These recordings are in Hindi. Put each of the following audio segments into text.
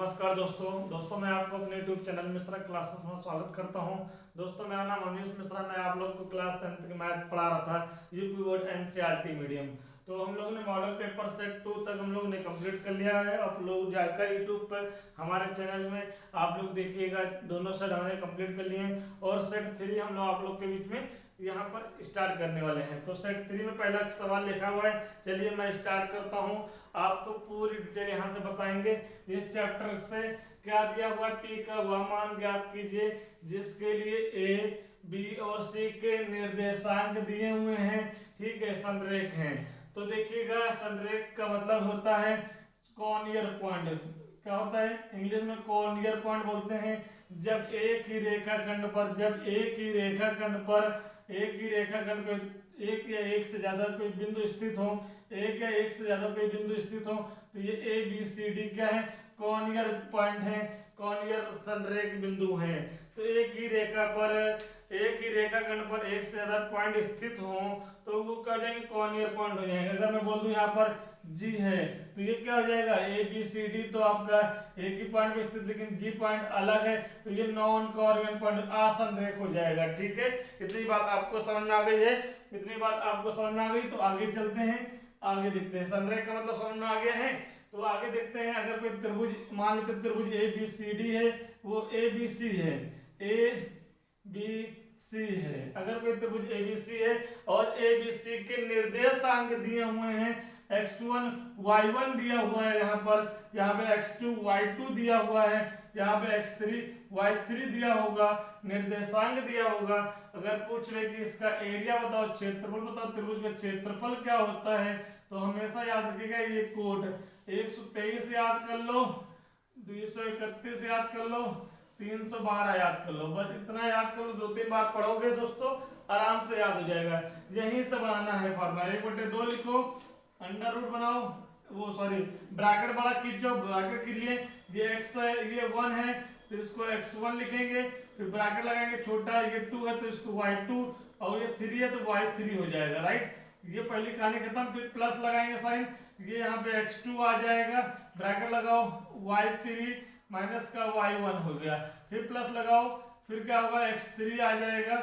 नमस्कार दोस्तों मैं आपको अपने YouTube चैनल मिश्रा क्लासेस में स्वागत करता हूं। दोस्तों मेरा नाम अमीश मिश्रा। मैं आप लोग को क्लास 10th की मैथ पढ़ा रहा था यूपी बोर्ड एनसीईआरटी मीडियम। तो हम लोगों ने मॉडल पेपर सेट 2 तक हम लोगों ने कंप्लीट कर लिया है। आप लोग जाकर YouTube पर हमारे चैनल में आप लोग देखिएगा, दोनों सेट हमने कंप्लीट कर लिए हैं और सेट 3 हम लोग आप लोग के बीच में यहाँ पर स्टार्ट करने वाले हैं। तो सेट 3 में पहला सवाल लिखा हुआ है। चलिए मैं स्टार्ट करता हूँ, आपको पूरी डिटेल यहाँ से बताएंगे। इस चैप्टर से क्या दिया हुआ, पी का वह मान ज्ञात कीजिए जिसके लिए ए बी और सी के निर्देशांक दिए हुए हैं। ठीक है, संरेख हैं। तो देखिएगा, संरेख का मतलब होता है कॉर्नियर पॉइंट। क्या होता है इंग्लिश में? कॉर्नियर पॉइंट बोलते हैं। जब एक ही रेखाखंड पर एक या एक से ज्यादा कोई बिंदु स्थित हो, तो ये ए बी सी डी क्या है? कॉर्नियर पॉइंट है, कॉर्नियर संरेख बिंदु हैं। तो एक ही रेखाखंड पर एक से ज्यादा पॉइंट स्थित हो तो वो क्या हो जाएंगे? कॉर्नियर पॉइंट हो जाएंगे। अगर मैं बोल दूं यहाँ पर जी है तो ये क्या हो जाएगा? ए बी सी डी तो आपका एक ही पॉइंट पे स्थित, लेकिन जी पॉइंट अलग है तो ये नॉन कॉर्नियर पॉइंट असंरेख हो जाएगा। ठीक है, इतनी बात आपको समझ में आ गई है? तो आगे चलते हैं, आगे देखते हैं। संरेख का मतलब समझ में आ गया है, तो आगे देखते हैं। अगर कोई त्रिभुज, मान लेते त्रिभुज ए बी सी डी है, वो ए बी सी है, अगर कोई त्रिभुज ए बी सी है और ए बी सी के निर्देशांक दिए हुए हैं, x1 y1 दिया हुआ है, यहाँ पे x2 y2 दिया हुआ है, यहाँ पे x3 y3 दिया होगा, निर्देशांक दिया होगा। अगर पूछ ले कि इसका एरिया बताओ, क्षेत्रफल बताओ, त्रिभुज का क्षेत्रफल क्या होता है, तो हमेशा याद रखिएगा ये कोड 123 याद कर लो, 231 याद कर लो, 312 याद कर लो। बस इतना याद कर लो, 2-3 बार पढ़ोगे दोस्तों आराम से याद हो जाएगा। यहीं से बनाना है फॉर्मूला। 1/2 लिखो, अंडर रूट बनाओ, वो सॉरी ब्रैकेट बड़ा खींचो, ब्रैकेट के लिए ये x है, ये 1 है, फिर इसको x1 लिखेंगे, फिर ब्रैकेट लगाएंगे, छोटा ये 2 है तो इसको y2, और ये 3 है तो y3 हो जाएगा। राइट, ये पहली कहानी खत्म। फिर प्लस लगाएंगे साइन, ये यहाँ पे x2 आ जाएगा, ब्रैकेट लगाओ, y3 माइनस का y1 हो गया, फिर प्लस लगाओ, फिर क्या होगा? x3 आ जाएगा,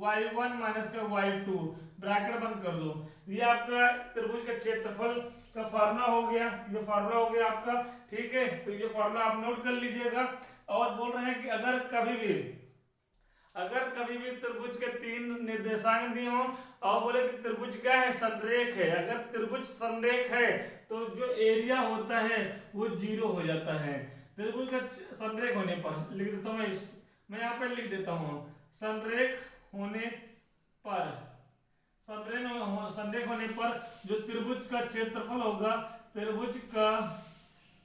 y1 माइनस का y2, ब्रैकेट बंद कर दो। ये आपका त्रिभुज का क्षेत्रफल का फार्मूला हो गया, ये फार्मूला हो गया आपका। ठीक है, तो ये फार्मूला आप नोट कर लीजिएगा। और बोल रहे हैं कि अगर कभी भी त्रिभुज के 3 निर्देशांक दिए हों और बोले कि त्रिभुज क्या है? संरेख है। अगर त्रिभुज संरेख है तो जो एरिया होता है वो 0 हो जाता है। त्रिभुज का संरेख होने पर, लिख देता हूँ मैं यहाँ पे लिख देता हूँ, संरेख होने पर जो त्रिभुज का क्षेत्रफल होगा, त्रिभुज का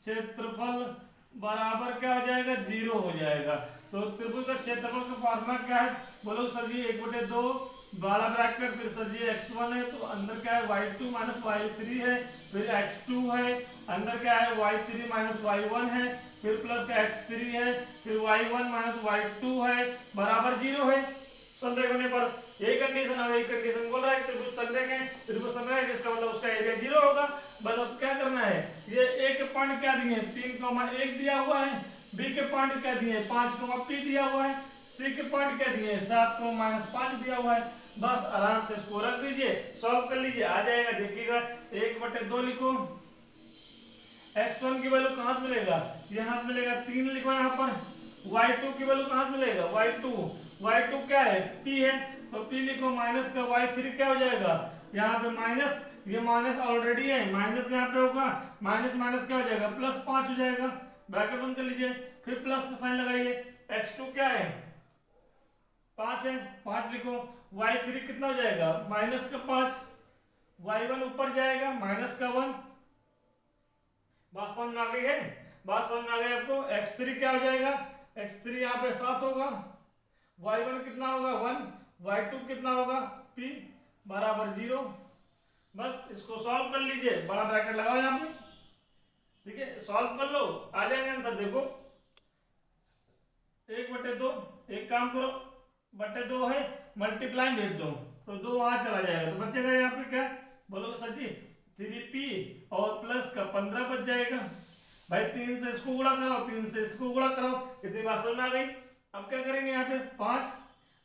क्षेत्रफल बराबर क्या हो जाएगा? 0 हो जाएगा। तो त्रिभुज का क्षेत्रफल का फॉर्मूला क्या है? बोलो सर जी, 1/2 बड़ा ब्रैकेट, फिर सर जी x1 है तो अंदर क्या है? y2 माइनस y3 है, फिर x2 है, अंदर क्या है? y3 माइनस y1 है, फिर प्लस का x3 है, फिर y1 माइनस y2 है, बराबर 0 है। संरेख होने पर यही कंडीशन है, यही कंडीशन बोल रहा है त्रिभुज संरेख है, त्रिभुज संरेख इसका मतलब उसका एरिया 0 होगा। बस अब क्या करना है, ये ए के पॉइंट क्या दिए हैं? 3,1 दिया हुआ है, बी के पॉइंट क्या दिए हैं? 5,p दिया हुआ है, सी के पॉइंट क्या दिए हैं? 7,-5 दिया हुआ है। बस आराम से इसको रख दीजिए, सॉल्व कर लीजिए, आ जाएगा। देखिएगा 1/2 लिखो, x1 की वैल्यू कहाँ मिलेगा? यहाँ मिलेगा 3 लिखो यहाँ पर। y2 की वैल्यू कहाँ मिलेगा? y2 क्या है? p है तो p लिखो, माइनस का y3 क्या हो जाएगा? यहाँ पे माइनस, ये माइनस ऑलरेडी है, माइनस यहाँ पे होगा, माइनस माइनस क्या हो जाएगा? +5 हो जाएगा। ब्रैकेट बंद कर लीजिए, फिर प्लस का साइन लगाइए। x2 क्या है? 5 है, 5 लिखो। y3 कितना हो जाएगा? माइनस का 5, y1 ऊपर जाएगा, माइनस का 1। बात समझ में आ गई है? आपको? x3 क्या हो जाएगा? x3 यहाँ पे 7 होगा, y1 कितना होगा? 1, y2 कितना होगा? p बराबर 0। बस इसको सॉल्व कर लीजिए, बड़ा ब्रैकेट लगाओ यहाँ पे। ठीक है, सॉल्व कर लो, आ जाएंगे आंसर। देखो 1/2, एक काम करो, 2 है, मल्टीप्लाई भेज दो तो 2 वहां चला जाएगा, तो बचेगा यहाँ पे क्या? बोलोगे सर जी 3p और प्लस का 15 बच जाएगा। भाई 3 से इसको गुणा करो, 3 से इसको गुणा करो, इतनी बात समझ में आ गई। अब क्या करेंगे यहाँ पे 5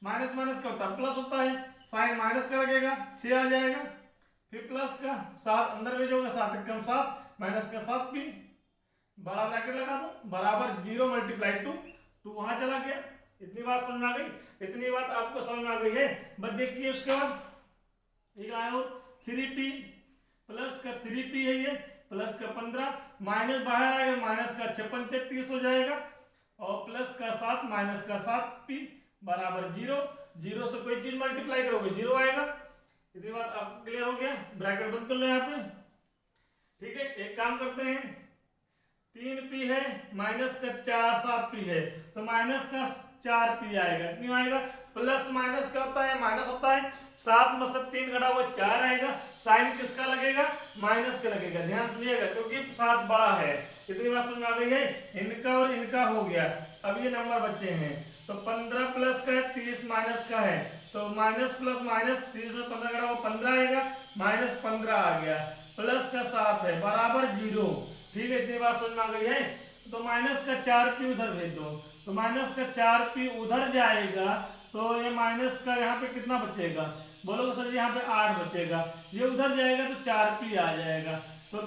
माइनस माइनस क्या होता है प्लस होता है, साइन माइनस का लगेगा 6 आ जाएगा, फिर प्लस का 7 अंदर भेजोगे 7 एकम 7 माइनस का 7 भी, बड़ा ब्रैकेट लगा दो बराबर 0 मल्टीप्लाई 2 वहां चला गया। इतनी बात समझ में आ गई, इतनी बात आपको समझ में आ गई है। बस देखिए उसके बाद एक आया 3p प्लस का 3p है ये प्लस का 15 माइनस बाहर आएगा माइनस का 56 30 हो जाएगा और प्लस का 7 माइनस का 7p बराबर 0, 0 से कोई चीज मल्टीप्लाई करोगे 0 आएगा। इतनी बात आपको क्लियर हो गया, ब्रैकेट बंद कर लो यहाँ पे। ठीक है, एक काम करते हैं 3p है माइनस का 7p है तो माइनस का 4p आएगा, क्यों आएगा प्लस माइनस क्या होता है माइनस होता है, 7 में से 3 घटा हुआ 4 आएगा, साइन किसका लगेगा माइनस का लगेगा, ध्यान सुनिएगा क्योंकि 7 बड़ा है। इतनी बात समझ में आ गई है, इनका और इनका हो गया। अब ये नंबर बचे हैं तो 15 प्लस का है 30 माइनस का है तो माइनस प्लस माइनस 30 में 15 घटा हुआ 15 आएगा माइनस 15 आ गया प्लस का 7 है बराबर 0। ठीक है, इतनी बात समझ में आ गई है। तो माइनस का 4p उधर भेज दो तो माइनस का 4p उधर जाएगा तो ये माइनस का यहाँ पे कितना बचेगा बोलोगे सर यहाँ पे 8 बचेगा, ये उधर जाएगा तो 4p आ जाएगा तो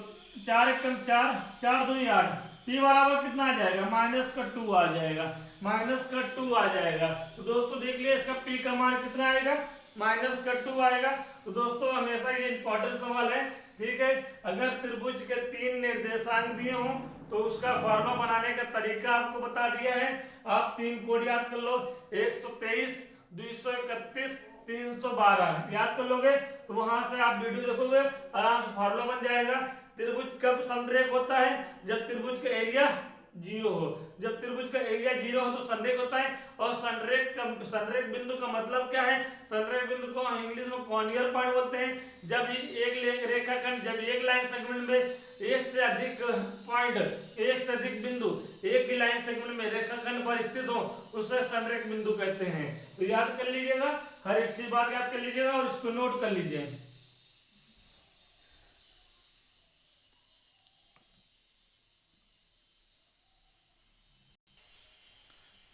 4 एकम 4 4 दूनी 8 p बराबर कितना आ जाएगा माइनस का 2 आ जाएगा, माइनस का 2 आ जाएगा। तो दोस्तों देख लिया इसका p का मान कितना आएगा माइनस का 2 आएगा। तो दोस्तों हमेशा ये इंपॉर्टेंट सवाल है। ठीक है, अगर त्रिभुज के 3 निर्देशांक दिए हों तो उसका फॉर्मूला बनाने का तरीका आपको बता दिया है। आप 3 कोड याद कर लो 123 231 312 याद कर लोगे तो वहां से आप वीडियो देखोगे आराम से फॉर्मूला बन जाएगा। त्रिभुज कब समरेख होता है जब त्रिभुज का एरिया 0 हो, जब त्रिभुज का एरिया 0 हो तो संरेख होता है। और संरेख बिंदु का मतलब क्या है, संरेख बिंदु को इंग्लिश में कॉर्नियर पॉइंट बोलते हैं। जब एक रेखाखंड जब एक लाइन सेगमेंट में एक से अधिक पॉइंट एक से अधिक बिंदु एक ही लाइन सेगमेंट में रेखाखंड पर स्थित हो उसे संरेख बिंदु कहते हैं। तो याद कर लीजिएगा, हर एक चीज बात याद कर लीजिएगा और इसको नोट कर लीजिए।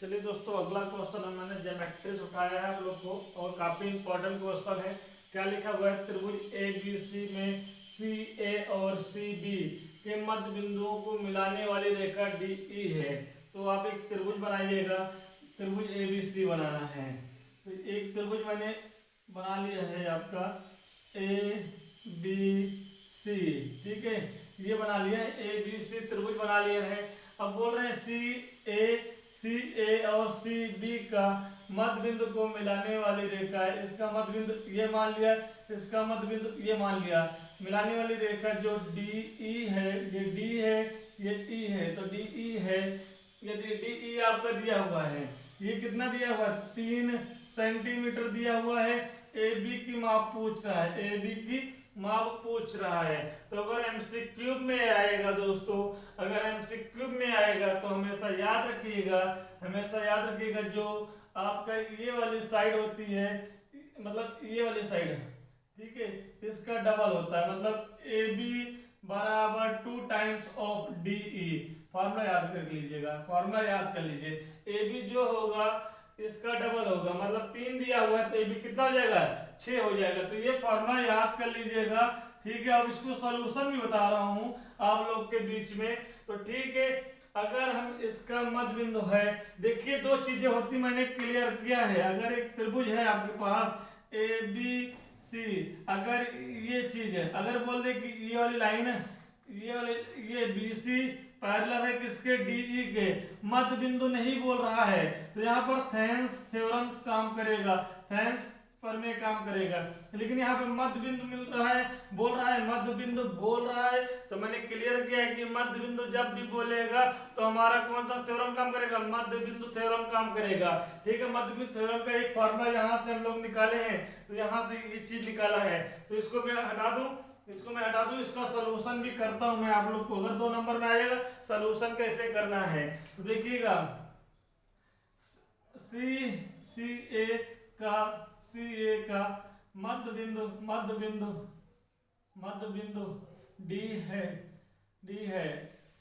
चलिए दोस्तों, अगला क्वेश्चन मैंने ज्योमेट्री से उठाया है आप लोग को और काफी इंपॉर्टेंट क्वेश्चन है। क्या लिखा हुआ है, त्रिभुज ए बी सी में सी ए और सी बी के मध्य बिंदुओं को मिलाने वाली रेखा डी ई है। तो आप एक त्रिभुज बनाइएगा, त्रिभुज ए बी सी बनाना है। तो एक त्रिभुज मैंने बना लिया है आपका ए बी सी, ठीक है, ये बना लिया है ए बी सी त्रिभुज बना लिया है। अब बोल रहे हैं सी ए और सी बी का मध्य बिंदु को मिलाने वाली रेखा है। इसका मध्य बिंदु ये मान लिया, इसका मध्य बिंदु ये मान लिया। मिलाने वाली रेखा जो डी ई है, ये डी है, ये ई है, तो डी ई है। यदि डी ई आपका दिया हुआ है, ये कितना दिया हुआ है 3 सेंटीमीटर दिया हुआ है। ए बी की माप पूछ रहा है, ए बी की माप पूछ रहा है। तो अगर एमसीक्यू में आएगा दोस्तों, अगर एमसीक्यू में आएगा तो हमेशा याद रखिएगा, हमेशा याद रखिएगा जो आपका ये वाली साइड होती है, मतलब ये वाली साइड, ठीक है, इसका डबल होता है। मतलब ए बी बराबर 2 times of D E. Formula याद कर लीजिएगा, फॉर्मूला याद कर लीजिए। ए बी जो होगा इसका डबल होगा, मतलब 3 दिया हुआ है तो ए बी कितना हो जाएगा 6 हो जाएगा। तो ये फॉर्मूला याद कर लीजिएगा, ठीक है। अब इसको सॉल्यूशन भी बता रहा हूं आप लोग के बीच में, तो ठीक है। अगर हम इसका मध्य बिंदु है, देखिए 2 चीजें होती मैंने क्लियर किया है। अगर एक त्रिभुज है आपके पास ए बी सी, अगर ये चीज है, अगर बोल दे कि ये वाली लाइन है, ये वाली ये बी सी पैरेलल है किसके डीई के, मध्य बिंदु नहीं बोल रहा है तो यहाँ पर थेन्स थ्योरम काम करेगा, थेन्स प्रमेय काम करेगा। लेकिन यहाँ पे मध्य बिंदु मिल रहा है, बोल रहा है मध्य बिंदु बोल रहा है, तो मैंने क्लियर किया है कि मध्य बिंदु जब भी बोलेगा तो हमारा कौन सा थ्योरम काम करेगा, मध्य बिंदु थ्योरम काम करेगा, ठीक है। मध्य बिंदु थ्योरम का एक फॉर्मूला यहाँ से हम लोग निकाले हैं, तो यहाँ से ये चीज निकाला है। तो इसको मैं हटा दूं, इसको मैं हटा दूं, इसका सलूशन भी करता हूं मैं आप लोग को। अगर 2 नंबर में आएगा सलूशन कैसे करना है तो देखिएगा, सी ए का मध्य बिंदु डी है,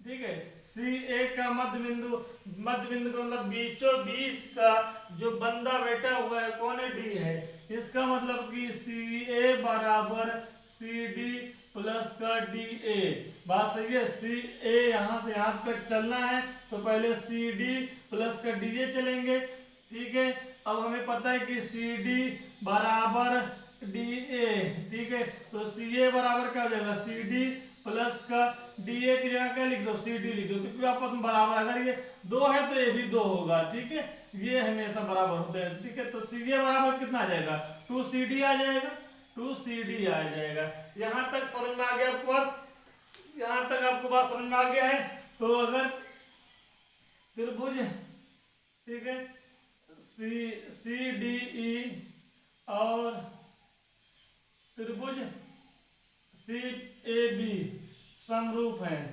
ठीक है। सी ए का मध्य बिंदु का मतलब बीचों बीच का जो बंदा बैठा हुआ है कौन है, डी है। इसका मतलब कि सी ए बराबर सी डी प्लस का डी ए। बात सही है। सी ए यहाँ से यहाँ तक चलना है तो पहले सी डी प्लस का डी ए चलेंगे, ठीक है। अब हमें पता है कि सी डी बराबर डी ए, ठीक है। तो सी ए बराबर क्या हो जाएगा, सी डी प्लस का डी ए की जगह क्या लिख दो, सी डी लिख दो, क्योंकि आपस में बराबर, अगर ये दो है तो ये भी दो होगा, ठीक है। ये हमेशा बराबर होते हैं, ठीक है। तो सी ए बराबर कितना आ जाएगा, 2 सी डी आ जाएगा, 2 सी डी आ जाएगा। यहाँ तक समझ में आ गया आपको, यहाँ तक आपको बात समझ में आ गया है। तो अगर त्रिभुज, ठीक है, सी डी ई और त्रिभुज सी ए बी समरूप हैं,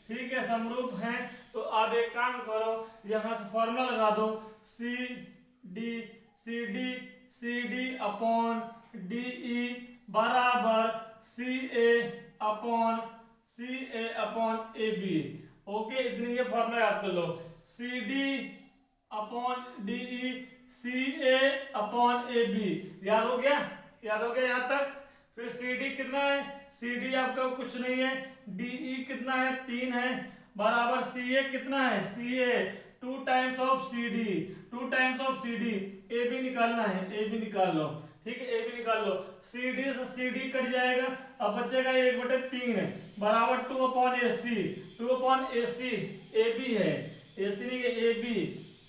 ठीक है, समरूप हैं। तो आप एक काम करो, यहाँ से फॉर्मूला लगा दो, C D upon D E बराबर C A upon A B. Okay, इतनी ये फॉर्मूला याद कर लो, C D upon D E C A upon A B. याद हो गया यहाँ तक। फिर सी डी कितना है, सी डी आपका कुछ नहीं है, डी ई कितना है 3 है, बराबर सी ए कितना है, C A 2 times of C D, A B निकालना है, ए बी निकाल लो, ठीक है, ए बी निकाल लो। सी डी से सी डी कट जाएगा, अब बचेगा 1/3 बराबर 2 upon A C, A B है, ए सी नहीं है,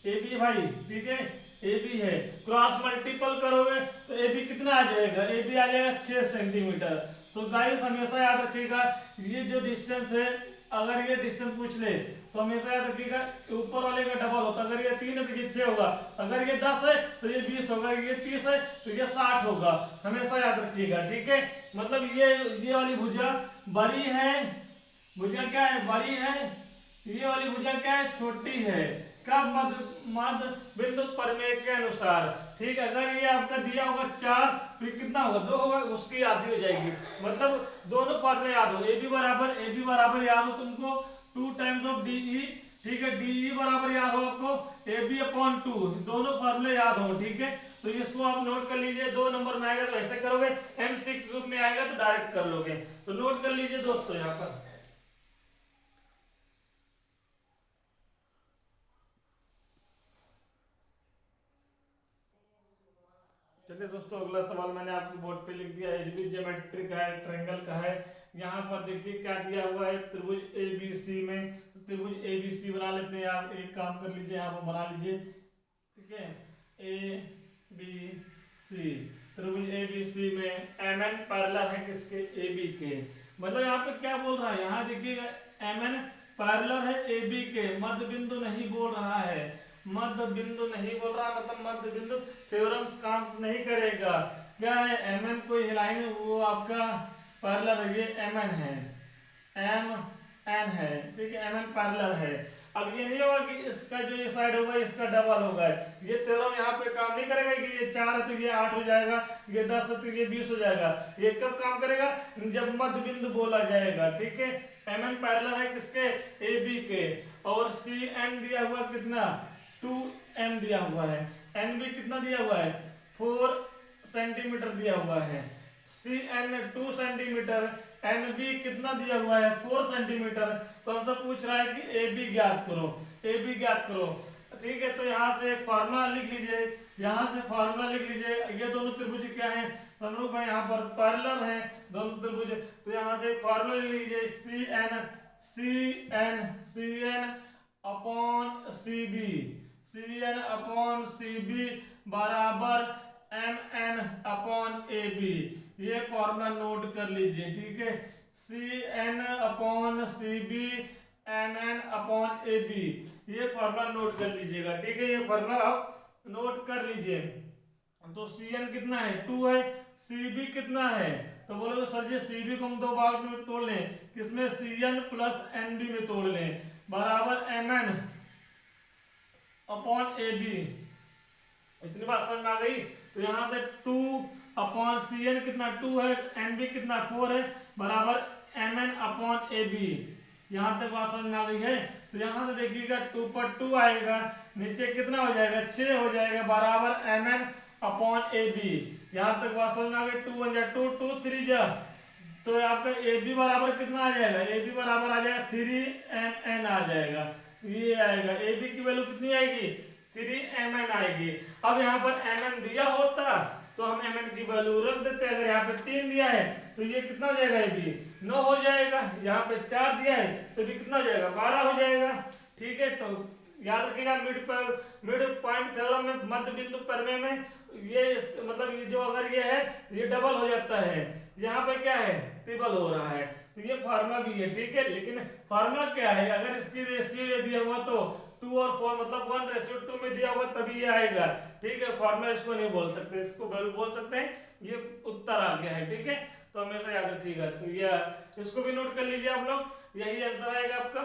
ए बी भाई, ठीक है, ए बी है। क्रॉस मल्टीपल करोगे तो ए बी कितना आ जाएगा, ए बी आ जाएगा 6 सेंटीमीटर। तो गाइस हमेशा याद रखिएगा, ये जो डिस्टेंस है, अगर ये डिस्टेंस पूछ ले तो हमेशा याद रखिएगा ऊपर वाले का डबल होता है। अगर ये 3 है तो ये 6 होगा, अगर ये 10 है तो ये 20 होगा, ये 30 है तो ये 60 होगा, हमेशा याद रखिएगा, ठीक है। मतलब ये वाली भुजा बड़ी है, भुजा क्या है, बड़ी है, ये वाली भुजा क्या है, छोटी है, कब, मध्य बिंदु प्रमेय के अनुसार, ठीक है। अगर ये आपका दिया होगा 4 तो कितना होगा, 2 होगा, उसकी आधी हो जाएगी। मतलब दोनों फॉर्मूले याद हो, ए बी बराबर याद हो तुमको 2 टाइम्स ऑफ डी ई, ठीक है, डी ई बराबर याद हो आपको ए बी अपॉन 2, दोनों फॉर्मूले याद हो, ठीक है। तो इसको आप नोट कर लीजिए, 2 नंबर में आएगा तो ऐसे करोगे, MCQ में आएगा तो डायरेक्ट कर लोगे। तो नोट कर लीजिए दोस्तों यहाँ पर। चलिए दोस्तों, अगला सवाल मैंने आपको बोर्ड पे लिख दिया, एच बी ज्योमेट्रिक है, ट्रायंगल का है। यहाँ पर देखिए क्या दिया हुआ है, त्रिभुज ए बी सी में। तो त्रिभुज ए बी सी बना लेते हैं। आप एक काम कर लीजिए, यहाँ पर बना लीजिए, ठीक है, ए बी सी। त्रिभुज ए बी सी में एम एन पैरेलल है किसके, ए बी के। मतलब यहाँ पे क्या बोल रहा है, यहाँ देखिएगा एम एन पैरेलल है ए बी के, मध्य बिंदु नहीं बोल रहा है, मध्य बिंदु नहीं बोल रहा, मतलब मध्य बिंदु थ्योरम काम नहीं करेगा। क्या है, एम एन कोई लाइन है, वो आपका पैरेलल है, ये एम एन है, एम एन है, ठीक है, एम एन पैरेलल है। अब ये नहीं होगा कि इसका जो ये साइड होगा इसका डबल होगा, ये थ्योरम यहाँ पे काम नहीं करेगा कि ये 4 है तो ये 8 हो जाएगा, ये 10 है तो ये 20 हो जाएगा। ये कब काम करेगा, जब मध्य बिंदु बोला जाएगा, ठीक है। एम एन पैरेलल है किसके, ए बी के, और सी एन दिया हुआ कितना, 2m दिया हुआ है, एन बी कितना दिया हुआ है, 4 सेंटीमीटर दिया हुआ है, C N 2 centimetre, N B कितना दिया हुआ है, 4 सेंटीमीटर। तो हमसे पूछ रहा है कि ए बी ज्ञात करो, ए बी ज्ञात करो, ठीक है। तो यहाँ से एक फार्मूला लिख लीजिए, यहाँ से फार्मूला लिख लीजिए। ये दोनों त्रिभुज क्या है, समरूप है, यहाँ पर पैरेलल है दोनों त्रिभुज। तो यहाँ से फार्मूला लिख लीजिए, C N upon C B बराबर M N upon A B. ये फॉर्मूला नोट कर लीजिए, ठीक है। C N upon C B M N upon A B, ये फॉर्मूला नोट कर लीजिएगा, ठीक है। ये फॉर्मूला आप नोट कर लीजिए। तो सी एन कितना है, 2 है, सी बी कितना है, तो बोलोगे सर जी सी बी को हम 2 भाग में तोड़ लें, किसमें, C N plus N B में तोड़ लें, बराबर M N upon A B. इतनी बात समझ में आ गई। तो यहाँ से 2 अपॉन सी एन कितना 2 है, एन बी कितना 4 है, बराबर M N upon A B, यहाँ तक बात समझ में आ गई है। तो यहाँ से देखिएगा 2 पर 2 आएगा, नीचे कितना हो जाएगा 6 हो जाएगा, बराबर mn अपॉन ए बी। यहाँ तक बात समझ में आ गई। 2 1 जा 2 2 3 जा, तो आपका ए बी बराबर कितना आ जाएगा, ए बी बराबर आ जाएगा 3mn आ जाएगा। ये आएगा ए बी की वैल्यू कितनी आएगी 3mn आएगी। अब यहाँ पर mn दिया होता तो हम mn की वैल्यू रख देते। अगर यहाँ पे 3 दिया है तो ये कितना हो जाएगा, ए बी 9 हो जाएगा। यहाँ पे 4 दिया है तो ये कितना हो जाएगा 12 हो जाएगा। ठीक है, तो याद रखिएगा मिड पॉइंट थ्योरम में, मध्य बिंदु प्रमेय में ये मतलब ये जो अगर ये है ये डबल हो जाता है, यहाँ पे क्या है ट्रिपल हो रहा है। तो ये फार्मूला भी है। ठीक है, लेकिन फार्मूला क्या है, अगर इसकी रेशियो ये दिया हुआ तो 2 और 4 मतलब 1:2 में दिया हुआ तभी ये आएगा। ठीक है, फार्मूला इसको नहीं बोल सकते, इसको वैल्यू बोल सकते हैं। ये उत्तर आ गया है। ठीक है, तो हमेशा याद रखिएगा। तो यह इसको भी नोट कर लीजिए आप लोग, यही आंसर आएगा आपका।